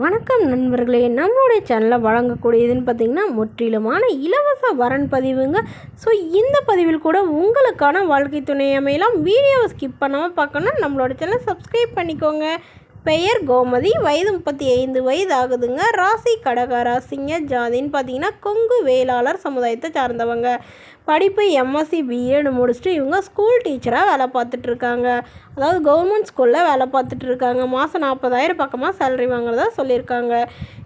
வணக்கம் நண்பர்களே, நம்மளுடைய சேனலில் வழங்கக்கூடியதுன்னு பார்த்திங்கன்னா முற்றிலுமான இலவச வரன் பதிவுங்க. ஸோ இந்த பதிவில் கூட உங்களுக்கான வாழ்க்கை துணை அமையலாம். வீடியோவை ஸ்கிப் பண்ணாமல் பார்க்கணும், நம்மளோட சேனலை சப்ஸ்கிரைப் பண்ணிக்கோங்க. பெயர் கோமதி, வயது 35 வயது ஆகுதுங்க. ராசி கடக ராசிங்க. ஜாதின்னு பார்த்தீங்கன்னா கொங்கு வேளாளர் சமுதாயத்தை சார்ந்தவங்க. படிப்பு எம்எஸ்சி பிஎட் முடிச்சுட்டு இவங்க ஸ்கூல் டீச்சராக வேலை பார்த்துட்ருக்காங்க. அதாவது கவர்மெண்ட் ஸ்கூலில் வேலை பார்த்துட்ருக்காங்க. மாதம் 40,000 பக்கமாக சேலரி வாங்குறதா சொல்லியிருக்காங்க.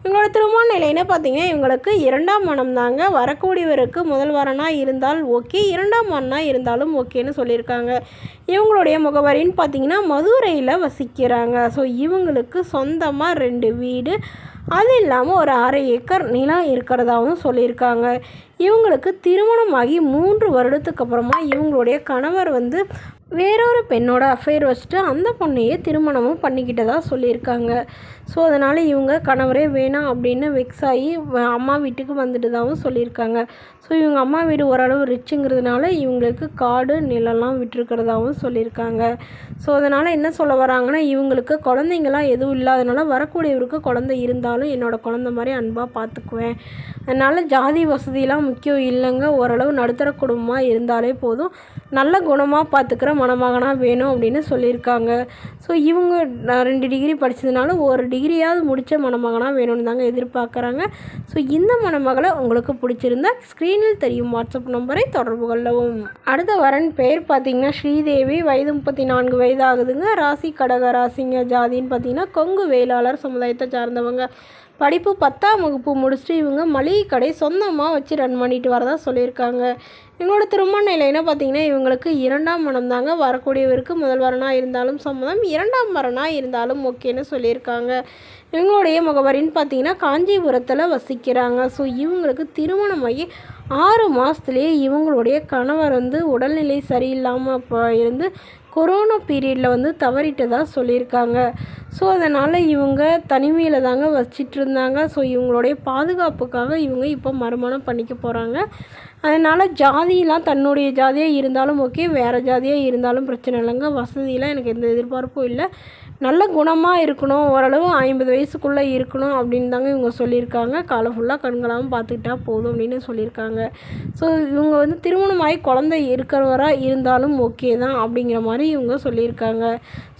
இவங்களோட திருமண நிலைன்னு பார்த்தீங்கன்னா இவங்களுக்கு 2ஆம் மனம் தாங்க. வரக்கூடியவருக்கு முதல் வரனாக இருந்தால் ஓகே, 2ஆம் மரணாக இருந்தாலும் ஓகேன்னு சொல்லியிருக்காங்க. இவங்களுடைய முகவரின்னு பார்த்தீங்கன்னா மதுரையில் வசிக்கிறாங்க. ஸோ இவங்களுக்கு சொந்தமாக 2 வீடு, அது இல்லாமல் ஒரு 1/2 ஏக்கர் நிலம் இருக்கிறதாகவும் சொல்லியிருக்காங்க. இவங்களுக்கு திருமணமாகி 3 வருடத்துக்கு அப்புறமா இவங்களுடைய கணவர் வேறொரு பெண்ணோட அஃபேர் வச்சுட்டு அந்த பொண்ணையே திருமணமும் பண்ணிக்கிட்டதா சொல்லியிருக்காங்க. ஸோ அதனால் இவங்க கணவரே வேணாம் அப்படின்னு வெக்ஸ் ஆகி அம்மா வீட்டுக்கு வந்துட்டுதாகவும் சொல்லியிருக்காங்க. ஸோ இவங்க அம்மா வீடு ஓரளவு ரிச்சுங்கிறதுனால இவங்களுக்கு காடு நிலம்லாம் விட்டுருக்கிறதாகவும் சொல்லியிருக்காங்க. ஸோ அதனால் என்ன சொல்ல வராங்கன்னா, இவங்களுக்கு குழந்தைங்களாம் எதுவும் இல்லாதனால வரக்கூடியவருக்கு குழந்தை இருந்தாலும் என்னோடய குழந்தை மாதிரி அன்பாக பார்த்துக்குவேன். அதனால் ஜாதி வசதியெலாம் முக்கியம் இல்லைங்க, ஓரளவு நடுத்தர குடும்பமாக இருந்தாலே போதும், நல்ல குணமாக பார்த்துக்கிற மணமகனாக வேணும் அப்படின்னு சொல்லியிருக்காங்க. ஸோ இவங்க 2 டிகிரி படித்ததுனால ஒரு டிகிரியாவது முடித்த மணமகனாக வேணும்னு தாங்க எதிர்பார்க்குறாங்க. ஸோ இந்த மணமகளை உங்களுக்கு பிடிச்சிருந்தா ஸ்க்ரீனில் தெரியும் வாட்ஸ்அப் நம்பரை தொடர்பு கொள்ளவும். அடுத்த வரன் பேர் பார்த்திங்கன்னா ஸ்ரீதேவி, வயது 34 வயது ஆகுதுங்க. ராசி கடக ராசிங்க. ஜாதின்னு பார்த்திங்கன்னா கொங்கு வேளாளர் சமுதாயத்தை சார்ந்தவங்க. படிப்பு 10ஆம் வகுப்பு முடிச்சுட்டு இவங்க மளிகை கடை சொந்தமாக வச்சு ரன் பண்ணிட்டு வரதா சொல்லியிருக்காங்க. இவங்களோட திருமண நிலைன்னு பார்த்திங்கன்னா இவங்களுக்கு 2ஆம் மனம் தாங்க. வரக்கூடியவருக்கு முதல் வரனாக இருந்தாலும் சம்மதம், 2ஆம் வரனாக இருந்தாலும் ஓகேன்னு சொல்லியிருக்காங்க. இவங்களுடைய முகவரின்னு பார்த்திங்கன்னா காஞ்சிபுரத்தில் வசிக்கிறாங்க. ஸோ இவங்களுக்கு திருமணமாகி 6 மாதத்துலேயே இவங்களுடைய கணவர் உடல்நிலை சரியில்லாமல் இருந்து கொரோனா பீரியடில் தவறிட்டதாக சொல்லியிருக்காங்க. ஸோ அதனால் இவங்க தனிமையில் தாங்க வச்சிட்டு இருந்தாங்க. ஸோ இவங்களுடைய பாதுகாப்புக்காக இவங்க இப்போ மறுமணம் பண்ணிக்க போகிறாங்க. அதனால் ஜாதியெலாம் தன்னுடைய ஜாதியாக இருந்தாலும் ஓகே, வேறு ஜாதியாக இருந்தாலும் பிரச்சனை இல்லைங்க. வசதியெலாம் எனக்கு எந்த எதிர்பார்ப்பும் இல்லை, நல்ல குணமாக இருக்கணும், ஓரளவு 50 வயசுக்குள்ளே இருக்கணும் அப்படின்னு தாங்க இவங்க சொல்லியிருக்காங்க. காலை ஃபுல்லாக கண்களாகவும் பார்த்துக்கிட்டா போதும் அப்படின்னு சொல்லியிருக்காங்க. ஸோ இவங்க திருமணமாகி குழந்தை இருக்கிறவராக இருந்தாலும் ஓகே தான் அப்படிங்கிற மாதிரி இவங்க சொல்லியிருக்காங்க.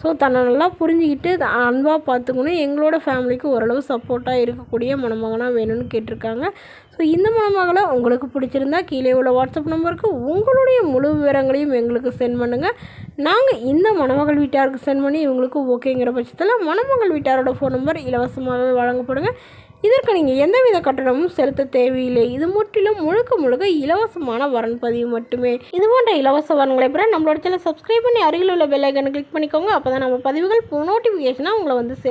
ஸோ தன்னை நல்லா புரிஞ்சுக்கிட்டு அன்பாக பார்த்துக்கணும், எங்களோட ஃபேமிலிக்கு ஓரளவு சப்போர்ட்டாக இருக்கக்கூடிய மணமகனாக வேணும்னு கேட்டிருக்காங்க. ஸோ இந்த மணமகளை உங்களுக்கு பிடிச்சிருந்தா கீழே உள்ள வாட்ஸ்அப் நம்பருக்கு உங்களுடைய முழு விவரங்களையும் எங்களுக்கு சென்ட் பண்ணுங்கள். நாங்கள் இந்த மணமகள் வீட்டாருக்கு சென்ட் பண்ணி இவங்களுக்கு ஓகேங்கிற பட்சத்தில் மணமகள் வீட்டாரோட ஃபோன் நம்பர் இலவசமாகவே வழங்கப்படுங்க. இதற்கு நீங்கள் எந்தவித கட்டணமும் செலுத்த தேவையில்லை. இது முற்றிலும் முழுக்க இலவசமான வரன் பதிவு மட்டுமே. இது போன்ற இலவச வரன்களை பெற நம்மளோட சேனலை சப்ஸ்கிரைப் பண்ணி அருகில் உள்ள பெல் ஐக்கானை கிளிக் பண்ணிக்கோங்க. அப்போ தான் நம்ம பதிவுகள் நோட்டிஃபிகேஷனாக உங்களை சேரும்.